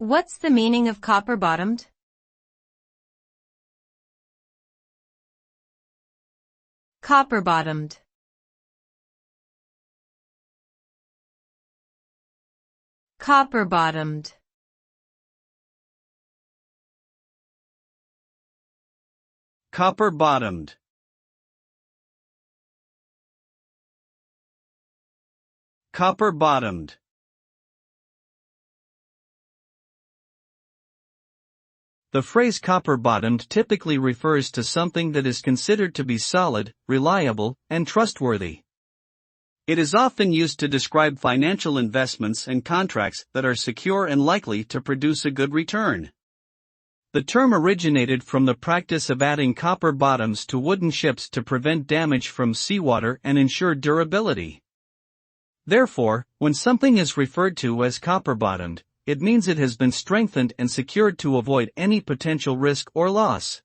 What's the meaning of copper-bottomed? Copper-bottomed. Copper-bottomed. Copper-bottomed. Copper-bottomed. The phrase copper-bottomed typically refers to something that is considered to be solid, reliable, and trustworthy. It is often used to describe financial investments and contracts that are secure and likely to produce a good return. The term originated from the practice of adding copper bottoms to wooden ships to prevent damage from seawater and ensure durability. Therefore, when something is referred to as copper-bottomed, it means it has been strengthened and secured to avoid any potential risk or loss.